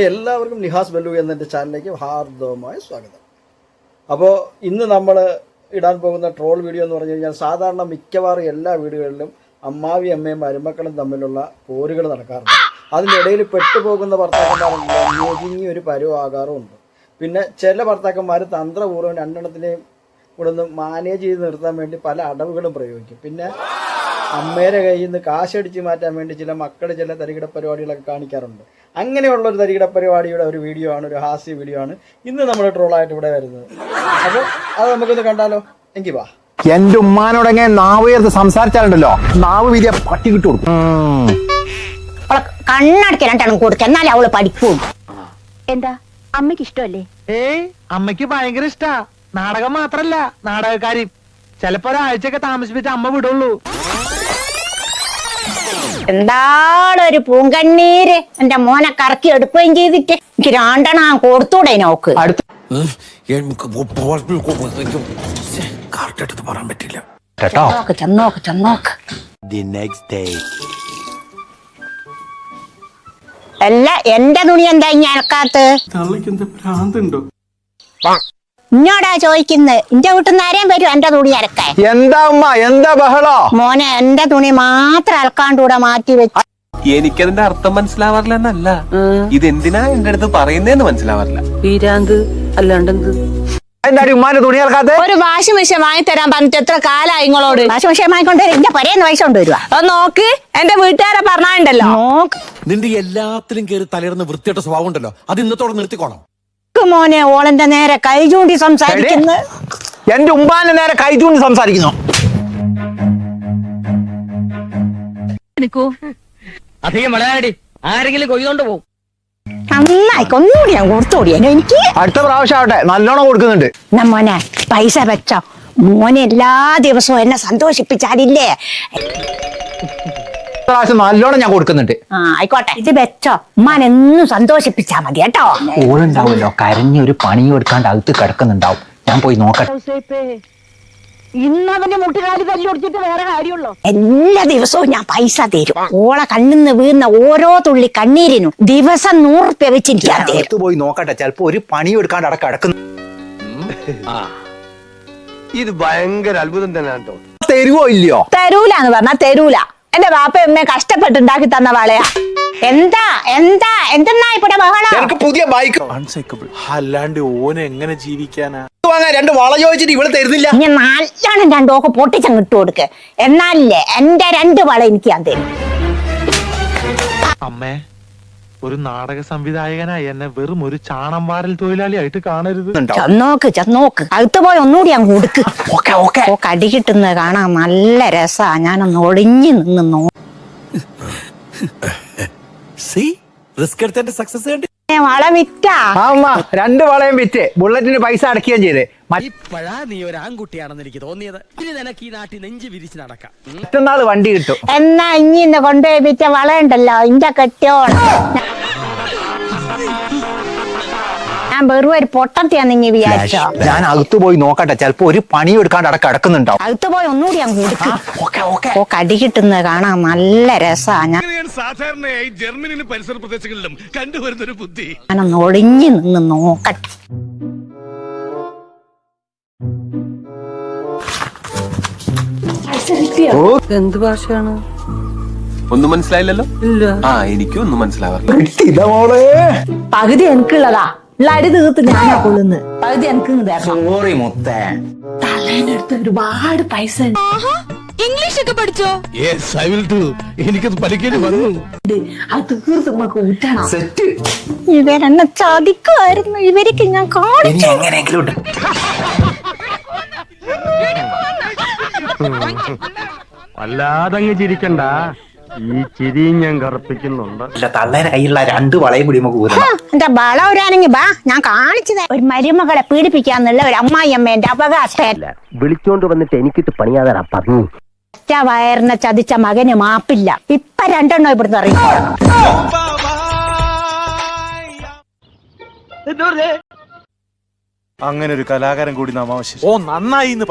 എല്ലാവർക്കും നിഹാസ് ബെല്ലു എന്ന ചാനലിലേക്ക് ഹാർദവമായ സ്വാഗതം. അപ്പോൾ ഇന്ന് നമ്മൾ ഇടാൻ പോകുന്ന ട്രോൾ വീഡിയോ എന്ന് പറഞ്ഞു കഴിഞ്ഞാൽ സാധാരണ മിക്കവാറും എല്ലാ വീടുകളിലും അമ്മാവി അമ്മയും മരുമക്കളും തമ്മിലുള്ള പോരുകൾ നടക്കാറുണ്ട്. അതിനിടയിൽ പെട്ടുപോകുന്ന ഭർത്താക്കന്മാരുണ്ട്, ഞെരുങ്ങി ഒരു പരുവാകാറുമുണ്ട്. പിന്നെ ചില ഭർത്താക്കന്മാർ തന്ത്രപൂർവ്വം രണ്ടെണ്ണത്തിനെയും കൂടെ ഒന്ന് മാനേജ് ചെയ്ത് നിർത്താൻ വേണ്ടി പല അടവുകളും പ്രയോഗിക്കും. പിന്നെ അമ്മയുടെ കയ്യിൽ നിന്ന് കാശടിച്ച് മാറ്റാൻ വേണ്ടി ചില മക്കൾ ചില തരികിട പരിപാടികളൊക്കെ കാണിക്കാറുണ്ട്. അങ്ങനെയുള്ളൊരു തരികിട പരിപാടിയുടെ ഒരു വീഡിയോ ആണ്, ഒരു ഹാസ്യ വീഡിയോ ആണ് ഇന്ന് നമ്മൾ ട്രോളായിട്ട് ഇവിടെ വരുന്നത്. അപ്പോൾ അത് നമുക്കൊന്ന് കണ്ടാലോ? എങ്കിൽ വാ. എന്റെ ഉമ്മാനോടെങ്ങനെ നാവ് ഉയർത്ത് സംസാരിച്ചാലുണ്ടല്ലോ, നാവ് വീതിയ പട്ടി കിട്ടും. കണ്ണടക്കി രണ്ടെണ്ണം കൊടുക്ക, എന്നാലും അവള് പഠിക്കും. എന്താ അമ്മയ്ക്ക് ഇഷ്ടമല്ലേ? അമ്മയ്ക്ക് ഭയങ്കര ഇഷ്ടാ. നാടകം മാത്രല്ല, നാടകക്കാരി. ചിലപ്പോ ഒരാഴ്ചയൊക്കെ താമസിപ്പിച്ച് അമ്മ വിടുള്ളൂ. എന്താളൊരു പൂങ്കണ്ണീര് എന്റെ മോനെ കറക്കി എടുക്കുകയും ചെയ്തിട്ട് എനിക്ക് രണ്ടെണ്ണം കൊടുത്തൂടെ നോക്ക്. പറയാൻ പറ്റില്ല. ചെന്നോക്ക് ചെന്നോക്ക്. അല്ല എന്റെ തുണി എന്താ ഞാനക്കാത്ത്? ഇന്നോടാ ചോദിക്കുന്നത്. എന്റെ വീട്ടിൽ നിന്ന് ആരെയും വരും എന്റെ തുണി അലക്കാൻ? എന്താ ഉമ്മ, എന്താ ബഹളോ? മോനെ എന്റെ തുണി മാത്രം അലക്കാണ്ടൂടെ മാറ്റി വെച്ചു. എനിക്കതിന്റെ അർത്ഥം മനസ്സിലാവാറില്ല എന്നല്ല, ഇതെന്തിനാ എന്റെ അടുത്ത് പറയുന്നതെന്ന് മനസ്സിലാവാറില്ല. വീരാന്ത് അല്ലാണ്ടെന്ത്? എന്താടി ഉമ്മാന്റെ തുണി ഇറക്കാതെ? ഒരു വാഷിംഗ് മെഷീൻ വാങ്ങി തരാൻ പറഞ്ഞിട്ട് എത്ര കാലായി നിങ്ങളോട്? വാഷിംഗ് മെഷീൻ വാങ്ങിക്കൊണ്ടുവരും. എന്റെ പരേന്ന് പൈസ കൊണ്ടുവരുവാ. നോക്ക്, എന്റെ വീട്ടുകാരെ പറഞ്ഞാണ്ടല്ലോ. നോക്ക് നിന്റെ എല്ലാത്തിലും കയറി തലയിടുന്ന വൃത്തിയായിട്ട സ്വഭാവം ഉണ്ടല്ലോ, അത് ഇന്നത്തോടെ നിർത്തിക്കോണം. മോനെ ഓളെന്റെ നേരെ കൈ ചൂണ്ടി സംസാരിക്കുന്നു. എന്റെ ഉമ്മാന്റെ നേരെ കൈ ചൂണ്ടി സംസാരിക്കുന്നു. അധികം വളരാടി, ആരെങ്കിലും കൊയ്തോണ്ട് പോകും. നന്നായി ഒന്നുകൂടി ഞാൻ കൊടുത്തോടിയാനോ എനിക്ക്. അടുത്ത പ്രാവശ്യം ആവട്ടെ, നല്ലോണം കൊടുക്കുന്നുണ്ട്. മോനെ പൈസ വെച്ചോ. മോനെ എല്ലാ ദിവസവും എന്നെ സന്തോഷിപ്പിച്ചാലില്ലേ? പ്രാവശ്യം നല്ലോണം ഞാൻ കൊടുക്കുന്നുണ്ട്. ആയിക്കോട്ടെ, ഇത് വെച്ചോ. ഉമ്മാൻ എന്നും സന്തോഷിപ്പിച്ചാ മതി കേട്ടോ. ഓളുണ്ടാവുമല്ലോ കരഞ്ഞൊരു പണിയും എടുക്കാണ്ട് അകത്ത് കിടക്കുന്നുണ്ടാവും. ഞാൻ പോയി നോക്കട്ടെ. ഇന്നവന്റെ മുട്ടുകാലി തല്ലി ഒടിച്ചിട്ട് വേറെ കാര്യമുള്ളൂ. എല്ലാ ദിവസവും ഞാൻ പൈസ തരും. ഓളെ കണ്ണിന്ന് വീഴുന്ന ഓരോ തുള്ളി കണ്ണീരിനും ദിവസം 100 റുപ്യ വെച്ചിട്ട് ഞാൻ തരും. അകത്ത് പോയി നോക്കട്ടെ, ചിലപ്പോ ഒരു പണിയും എടുക്കാണ്ട് അവിടെ കിടക്കുന്നു. ഇത് ഭയങ്കര അത്ഭുതം തന്നെ കേട്ടോ. തരുവോ ഇല്ലയോ? തരൂലെന്ന് പറഞ്ഞാ തരൂല. എന്റെ വാപ്പ എമ്മയെ കഷ്ടപ്പെട്ടുണ്ടാക്കി തന്ന വളയാ. എന്താ എന്താ എന്തെന്നാ ഇവിടെ ബഹളം? എനിക്ക് പുതിയ ബൈക്ക് അല്ലാണ്ട് ഓന് എങ്ങനെ ജീവിക്കാനാ? വാങ്ങാൻ 2 വള ചോദിച്ചിട്ട് ഇവള് തരുന്നില്ല. ഞാൻ നല്ലോണം 2 ഓക്ക് പൊട്ടിച്ചങ്ങ് ഇട്ട് കൊടുക്ക്. എന്നാലേ എന്റെ 2 വള എനിക്ക് ഞാൻ തരും. അമ്മേ, ഒരു നാടക സംവിധായകനായി എന്നെ വെറും ഒരു ചാണം വാരൽ തൊഴിലാളിയായിട്ട് കാണരുത്. ചെന്നോക്ക് ചെന്നോക്ക്. അകത്ത് പോയി ഒന്നുകൂടി അങ്ങ് കൊടുക്ക്. ഓക്ക് അടി കിട്ടുന്നത് കാണാൻ നല്ല രസാ. ഞാനൊന്ന് ഒളിഞ്ഞു നിന്ന് വള വിറ്റാ. അമ്മ 2 വളയും വിറ്റ് ബുള്ളറ്റിന് പൈസ അടക്കുകയും ചെയ്ത്. ഇപ്പഴാ നീ ഒരു ആൺകുട്ടിയാണെന്ന് എനിക്ക് തോന്നിയത്. ഇനി നിനക്ക് ഈ നാട്ടിൽ നെഞ്ചു വിരിച്ച് നടക്കാം. മറ്റന്നാള് വണ്ടി കിട്ടും. എന്നാ ഇന്ന് കൊണ്ടുപോയി വിറ്റ വള ഉണ്ടല്ലോ, ഇന്റെ കെട്ടിയോൾ. ഞാൻ വെറും ഒരു പൊട്ടത്തിയാന്നിങ്ങി വിചാരിച്ചോ? ഞാൻ അകത്ത് പോയി നോക്കട്ടെ, ചിലപ്പോ ഒരു പണിയും എടുക്കാണ്ട് അവിടെ കിടക്കുന്നുണ്ടാവും. അകത്ത് പോയി ഒന്നുകൂടി അങ്ങ് കൊടുക്ക്. ഓക്ക് അടി കിട്ടുന്നത് കാണാൻ നല്ല രസാ. സാധാരണയായി ജർമ്മനിയിലും പരിസര പ്രദേശങ്ങളിലും കണ്ടുവരുന്നൊരു ബുദ്ധി. ഞാനൊന്ന് ഒളിഞ്ഞു നിന്ന് നോക്കട്ടെ. എന്ത് ഭാഷയാണ്? ഒന്നും മനസ്സിലായില്ലല്ലോ? എനിക്കും ഒന്നും മനസ്സിലാവാറില്ല. പകുതി എനിക്കുള്ളതാ. അടി തീർത്ത് ഞാനാ കൊള്ളുന്നു. പകുതി എനിക്ക് സോറി മുത്തേ. തലേനെടുത്ത് ഒരുപാട് പൈസ. ഇംഗ്ലീഷ് ഒക്കെ പഠിച്ചോ? എനിക്കത് പഠിക്കേണ്ടി വന്നു. അത് തീർത്ത് നമുക്ക് ഊറ്റണം. സെറ്റ് ഇവരെന്നെ ചതിക്കുമായിരുന്നു. ഇവർക്ക് ഞാൻ കാണിച്ചു. എങ്ങനെയെങ്കിലും വല്ലാതങ്ങ് ചിരിക്കണ്ട, ഈ ചിരിയും ഞാൻ കറുപ്പിക്കുന്നുണ്ട്. തള്ളേരെ കയ്യിലുള്ള 2 വളയും കൂടി നമുക്ക് ഊരണം. എന്റെ വള ഒരാണെങ്കിൽ ബാ, ഞാൻ കാണിച്ചത്. ഒരു മരുമകളെ പീഡിപ്പിക്കാന്നുള്ള ഒരു അമ്മായി അമ്മ എന്റെ അവകാശമല്ല. വിളിച്ചോണ്ട് വന്നിട്ട് എനിക്കിട്ട് പണിയാതാ പറഞ്ഞു. ഒറ്റ വയറിനെ ചതിച്ച മകന് മാപ്പില്ല. ഇപ്പൊ 2 എണ്ണം ഇവിടുന്ന് അറിയാം. അങ്ങനെ ഒരു കലാകാരൻ കൂടി നാം ആവശ്യം. ഓ നന്നായി എന്ന്